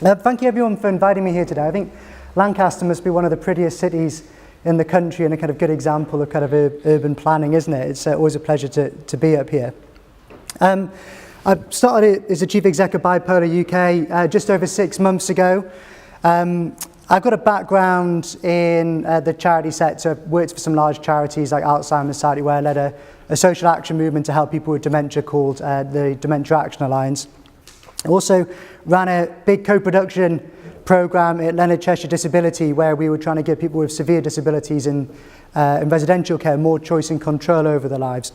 Thank you everyone for inviting me here today. I think Lancaster must be one of the prettiest cities in the country and a kind of good example of kind of urban planning, isn't it? It's always a pleasure to be up here. I started as a Chief Exec of BipolarUK just over 6 months ago. I've got a background in the charity sector. I've worked for some large charities like Alzheimer's Society, where I led a social action movement to help people with dementia called the Dementia Action Alliance. I also ran a big co-production program at Leonard Cheshire Disability, where we were trying to give people with severe disabilities in residential care more choice and control over their lives.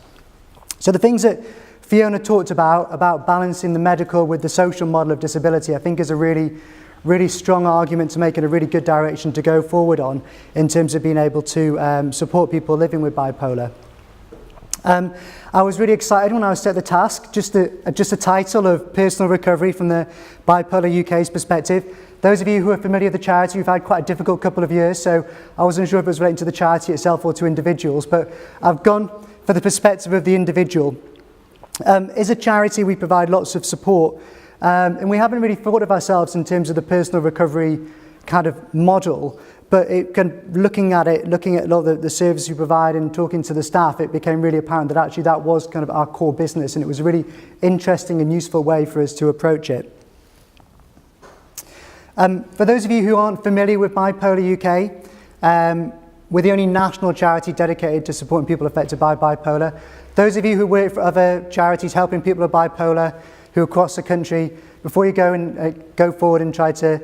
So the things that Fiona talked about balancing the medical with the social model of disability, I think is a really strong argument to make and a really good direction to go forward on in terms of being able to support people living with bipolar. I was really excited when I was set the task, just a title of personal recovery from the Bipolar UK's perspective. Those of you who are familiar with the charity, we've had quite a difficult couple of years, so I wasn't sure if it was relating to the charity itself or to individuals, but I've gone for the perspective of the individual. As a charity, we provide lots of support, and we haven't really thought of ourselves in terms of the personal recovery kind of model, but looking at a lot of the services we provide and talking to the staff, it became really apparent that actually that was kind of our core business, and it was a really interesting and useful way for us to approach it. For those of you who aren't familiar with Bipolar UK, we're the only national charity dedicated to supporting people affected by bipolar. Those of you who work for other charities helping people with bipolar who are across the country, before you go forward and try to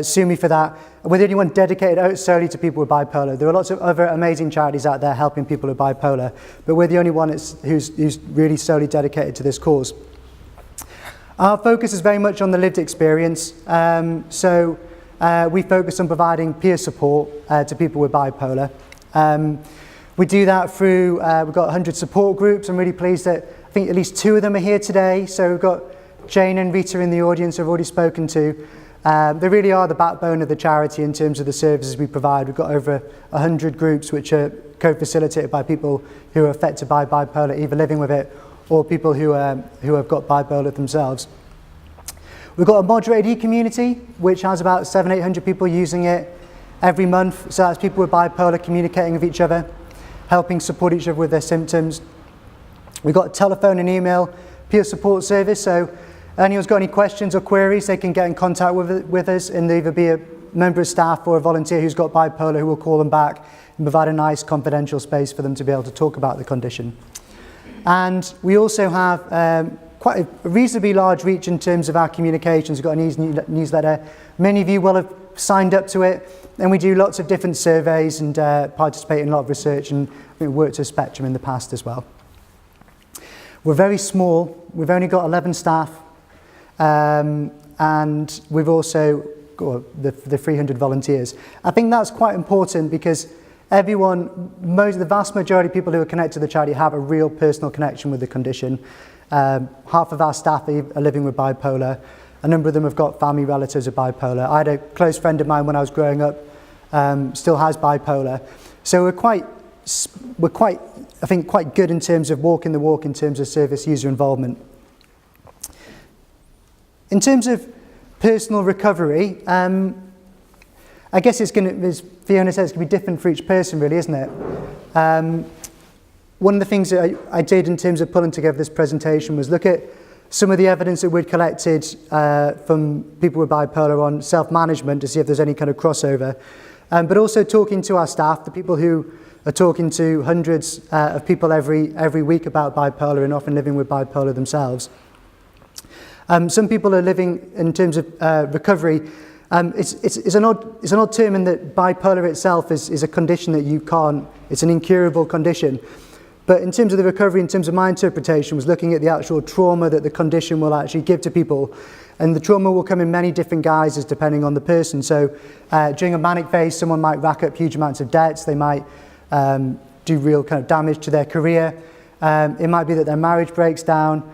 sue me for that, we're the only one dedicated solely to people with bipolar. There are lots of other amazing charities out there helping people with bipolar, but we're the only one who's really solely dedicated to this cause. Our focus is very much on the lived experience, so we focus on providing peer support to people with bipolar. We do that through, we've got 100 support groups. I'm really pleased that I think at least 2 of them are here today. So we've got Jane and Rita in the audience I've already spoken to. They really are the backbone of the charity in terms of the services we provide. We've got over 100 groups which are co-facilitated by people who are affected by bipolar, either living with it or people who have got bipolar themselves. We've got a moderated e-community which has about 700-800 people using it every month. So that's people with bipolar communicating with each other, helping support each other with their symptoms. We've got a telephone and email peer support service, so anyone's got any questions or queries, they can get in contact with us, and either be a member of staff or a volunteer who's got bipolar who will call them back and provide a nice confidential space for them to be able to talk about the condition. And we also have quite a reasonably large reach in terms of our communications. We've got a newsletter. Many of you will have signed up to it, and we do lots of different surveys and participate in a lot of research, and we've worked with Spectrum in the past as well. We're very small. We've only got 11 staff, and we've also got the 300 volunteers. I think that's quite important because the vast majority of people who are connected to the charity have a real personal connection with the condition. Half of our staff are living with bipolar. A number of them have got family relatives with bipolar. I had a close friend of mine when I was growing up, still has bipolar. So we're quite, I think, quite good in terms of walking the walk in terms of service user involvement. In terms of personal recovery, I guess it's going to, as Fiona said, it's going to be different for each person, really, isn't it? One of the things that I did in terms of pulling together this presentation was look at some of the evidence that we'd collected from people with bipolar on self-management to see if there's any kind of crossover, but also talking to our staff, the people who are talking to hundreds of people every week about bipolar and often living with bipolar themselves. Some people are living in terms of recovery. It's an odd term in that bipolar itself is a condition that you can't, it's an incurable condition. But in terms of the recovery, in terms of my interpretation, was looking at the actual trauma that the condition will actually give to people. And the trauma will come in many different guises depending on the person. So during a manic phase, someone might rack up huge amounts of debts. They might do real kind of damage to their career. It might be that their marriage breaks down.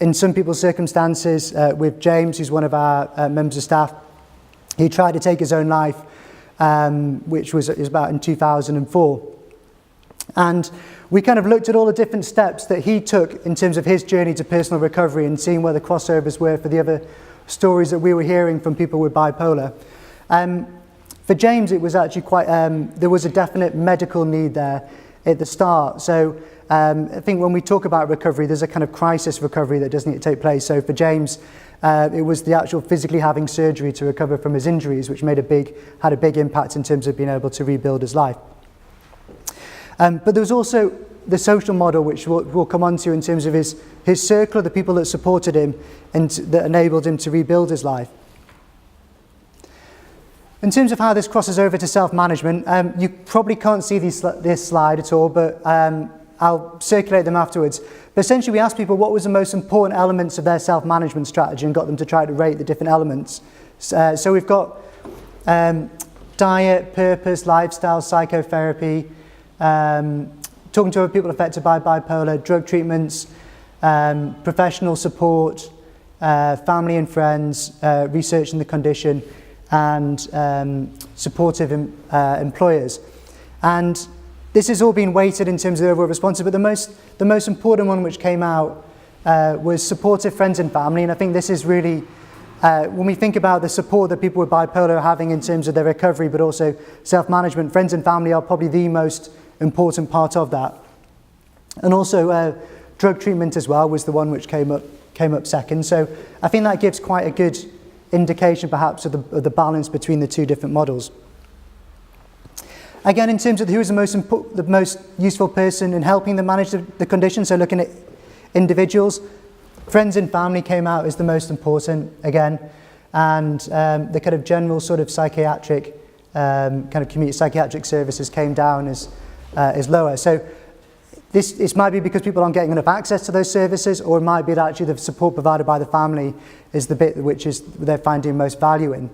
In some people's circumstances, with James, who's one of our members of staff, he tried to take his own life, which was about in 2004. And we kind of looked at all the different steps that he took in terms of his journey to personal recovery and seeing where the crossovers were for the other stories that we were hearing from people with bipolar. For James, it was actually quite, there was a definite medical need there at the start. So I think when we talk about recovery, there's a kind of crisis recovery that does need to take place. So for James, it was the actual physically having surgery to recover from his injuries, which had a big impact in terms of being able to rebuild his life. But there was also the social model, which we'll come on to in terms of his circle of the people that supported him and that enabled him to rebuild his life. In terms of how this crosses over to self-management, you probably can't see this slide at all, but I'll circulate them afterwards. But essentially, we asked people what was the most important elements of their self-management strategy and got them to try to rate the different elements. So we've got diet, purpose, lifestyle, psychotherapy, talking to other people affected by bipolar, drug treatments, professional support, family and friends, researching the condition, and supportive employers. And this has all been weighted in terms of the overall response, but the most important one which came out was supportive friends and family. And I think this is really, when we think about the support that people with bipolar are having in terms of their recovery, but also self-management, friends and family are probably the most important part of that. And also drug treatment as well was the one which came up second. So I think that gives quite a good indication perhaps of the balance between the two different models. Again, in terms of who is the most useful person in helping them manage the condition, so looking at individuals, friends and family came out as the most important again, and the kind of general sort of psychiatric, kind of community psychiatric services came down as lower. So this might be because people aren't getting enough access to those services, or it might be that actually the support provided by the family is the bit which is they're finding most value in.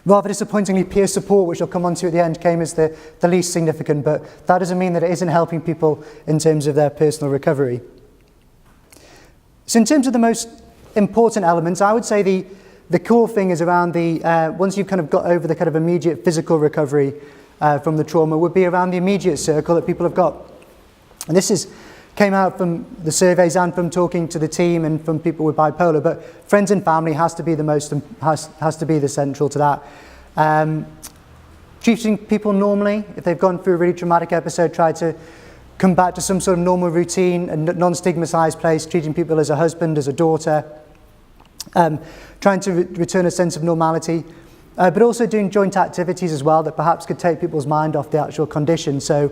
Rather disappointingly, peer support, which I'll come on to at the end, came as the least significant, but that doesn't mean that it isn't helping people in terms of their personal recovery. So in terms of the most important elements, I would say the core thing is around once you've kind of got over the kind of immediate physical recovery from the trauma, would be around the immediate circle that people have got. And this came out from the surveys and from talking to the team and from people with bipolar, but friends and family has to be the central to that. Treating people normally, if they've gone through a really traumatic episode, try to come back to some sort of normal routine and non-stigmatized place, treating people as a husband, as a daughter, trying to return a sense of normality, but also doing joint activities as well that perhaps could take people's mind off the actual condition. So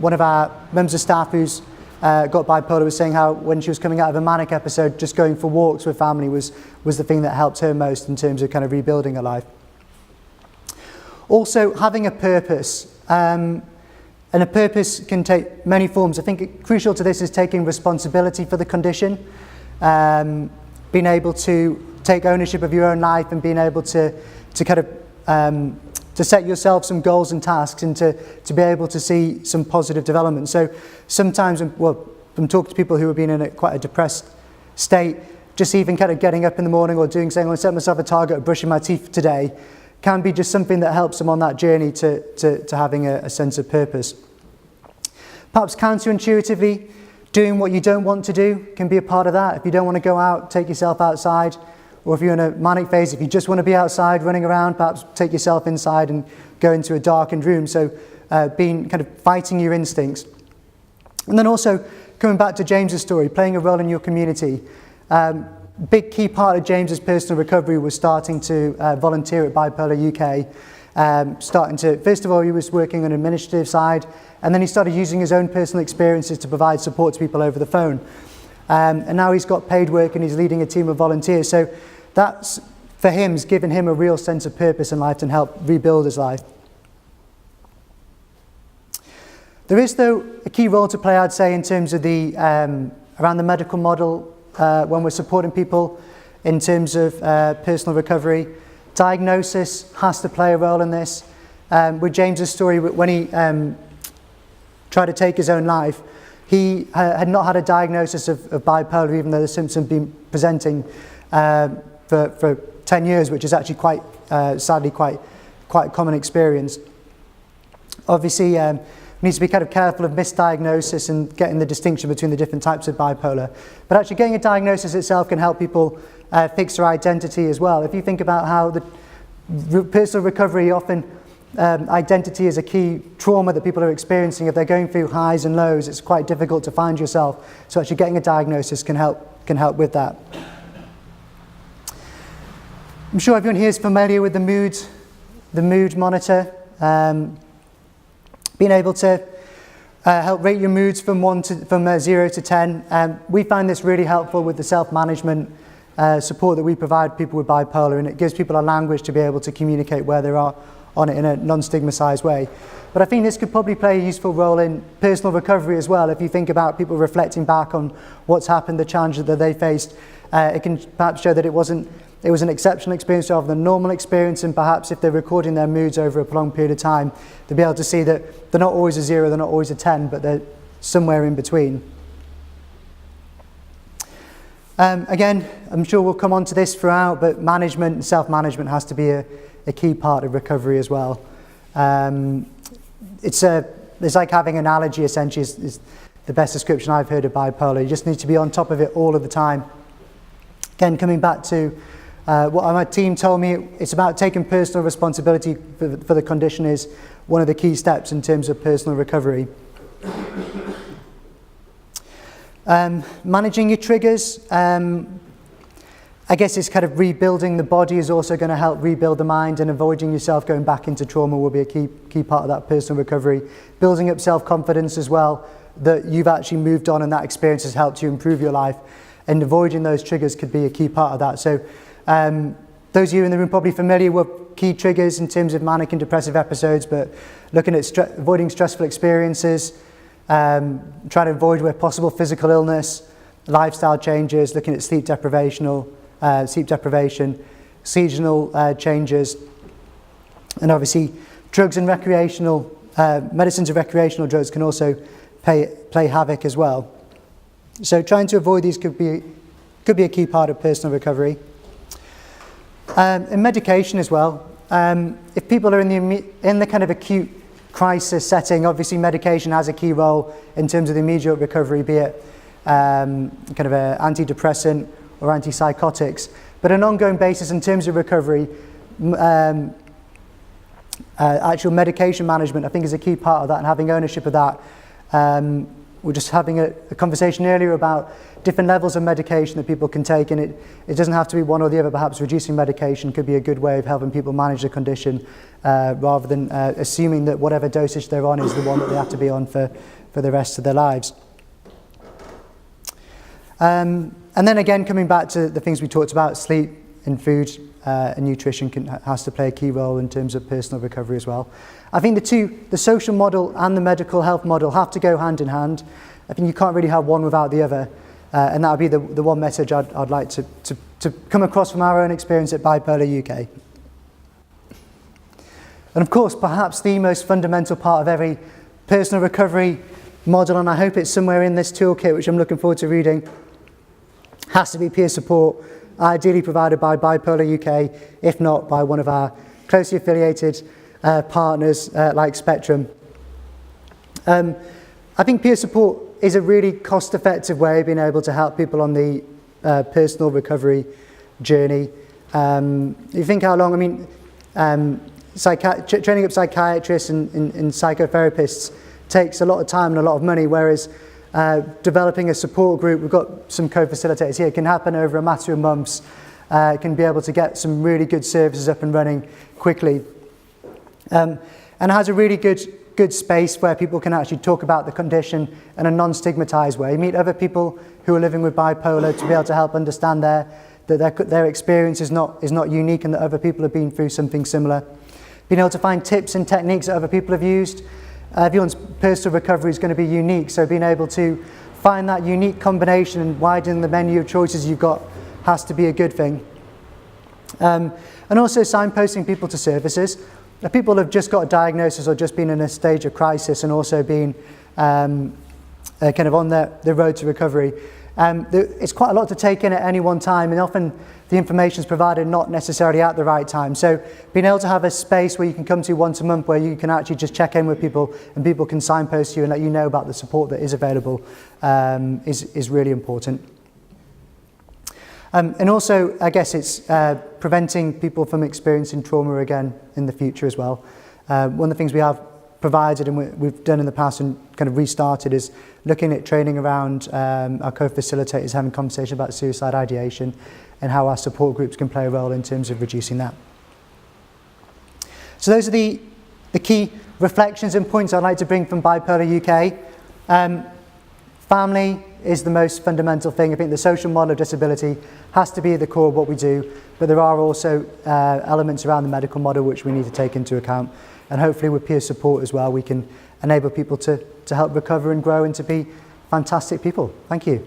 one of our members of staff who's got bipolar was saying how when she was coming out of a manic episode, just going for walks with family was the thing that helped her most in terms of kind of rebuilding her life. Also, having a purpose. And a purpose can take many forms. I think crucial to this is taking responsibility for the condition, being able to take ownership of your own life and being able to kind of to set yourself some goals and tasks and to be able to see some positive development. So sometimes, from talking to people who have been in quite a depressed state, just even kind of getting up in the morning or saying, I'm going to set myself a target of brushing my teeth today, can be just something that helps them on that journey to having a sense of purpose. Perhaps counterintuitively, doing what you don't want to do can be a part of that. If you don't want to go out, take yourself outside. Or if you're in a manic phase, if you just want to be outside running around, perhaps take yourself inside and go into a darkened room. So being kind of fighting your instincts. And then also coming back to James's story, playing a role in your community. Big key part of James's personal recovery was starting to volunteer at BipolarUK. First of all, he was working on the administrative side, and then he started using his own personal experiences to provide support to people over the phone. And now he's got paid work and he's leading a team of volunteers. So that's, for him, has given him a real sense of purpose in life and helped rebuild his life. There is, though, a key role to play, I'd say, in terms of around the medical model when we're supporting people in terms of personal recovery. Diagnosis has to play a role in this. With James's story, when he tried to take his own life, he had not had a diagnosis of bipolar, even though the symptoms had been presenting for 10 years, which is actually sadly quite a common experience. Obviously, when need to be kind of careful of misdiagnosis and getting the distinction between the different types of bipolar. But actually getting a diagnosis itself can help people fix their identity as well. If you think about how the personal recovery, often identity is a key trauma that people are experiencing. If they're going through highs and lows, it's quite difficult to find yourself. So actually getting a diagnosis can help with that. I'm sure everyone here is familiar with the mood monitor. Being able to help rate your moods from 0 to 10. We find this really helpful with the self-management support that we provide people with bipolar, and it gives people a language to be able to communicate where they are on it in a non-stigmatized way. But I think this could probably play a useful role in personal recovery as well. If you think about people reflecting back on what's happened, the challenges that they faced, it can perhaps show that it was an exceptional experience rather than a normal experience, and perhaps if they're recording their moods over a prolonged period of time, they'll be able to see that they're not always a 0, they're not always a 10, but they're somewhere in between. Again, I'm sure we'll come on to this throughout, but management and self-management has to be a key part of recovery as well. It's like having an allergy, essentially, is the best description I've heard of bipolar. You just need to be on top of it all of the time. Again, coming back to what my team told me, it's about taking personal responsibility for the condition is one of the key steps in terms of personal recovery. Managing your triggers, I guess it's kind of rebuilding the body is also going to help rebuild the mind, and avoiding yourself going back into trauma will be a key part of that personal recovery. Building up self-confidence as well, that you've actually moved on and that experience has helped you improve your life, and avoiding those triggers could be a key part of that. So those of you in the room probably familiar with key triggers in terms of manic and depressive episodes, but looking at avoiding stressful experiences, trying to avoid where possible physical illness, lifestyle changes, looking at sleep deprivation, seasonal changes, and obviously drugs and medicines and recreational drugs can also play havoc as well. So trying to avoid these could be a key part of personal recovery. And medication as well. If people are in the kind of acute crisis setting, obviously medication has a key role in terms of the immediate recovery, be it kind of an antidepressant or antipsychotics. But on an ongoing basis in terms of recovery, actual medication management I think is a key part of that, and having ownership of that. We're just having a conversation earlier about different levels of medication that people can take, and it doesn't have to be one or the other. Perhaps reducing medication could be a good way of helping people manage the condition, rather than assuming that whatever dosage they're on is the one that they have to be on for the rest of their lives. And then again, coming back to the things we talked about, sleep and food and nutrition has to play a key role in terms of personal recovery as well. I think the social model and the medical health model have to go hand in hand. I think you can't really have one without the other, and that would be the one message I'd like to come across from our own experience at BipolarUK. And of course, perhaps the most fundamental part of every personal recovery model, and I hope it's somewhere in this toolkit, which I'm looking forward to reading, has to be peer support, ideally provided by BipolarUK, if not by one of our closely affiliated partners like Spectrum. I think peer support is a really cost-effective way of being able to help people on the personal recovery journey. You think how long, training up psychiatrists and psychotherapists takes a lot of time and a lot of money, whereas developing a support group, we've got some co-facilitators here, it can happen over a matter of months. It can be able to get some really good services up and running quickly. And it has a really good space where people can actually talk about the condition in a non-stigmatized way. Meet other people who are living with bipolar to be able to help understand that their experience is not unique, and that other people have been through something similar. Being able to find tips and techniques that other people have used. Everyone's personal recovery is going to be unique, so being able to find that unique combination and widening the menu of choices you've got has to be a good thing. And also signposting people to services. If people have just got a diagnosis or just been in a stage of crisis and also been kind of on the road to recovery, It's quite a lot to take in at any one time, and often the information is provided not necessarily at the right time. So being able to have a space where you can come to once a month where you can actually just check in with people and people can signpost you and let you know about the support that is available is really important. And also, I guess it's preventing people from experiencing trauma again in the future as well. One of the things we have provided and we've done in the past and kind of restarted is looking at training around our co-facilitators having conversation about suicide ideation and how our support groups can play a role in terms of reducing that. So those are the key reflections and points I'd like to bring from Bipolar UK. Family is the most fundamental thing. I think the social model of disability has to be at the core of what we do, but there are also elements around the medical model which we need to take into account. And hopefully with peer support as well, we can enable people to help recover and grow and to be fantastic people. Thank you.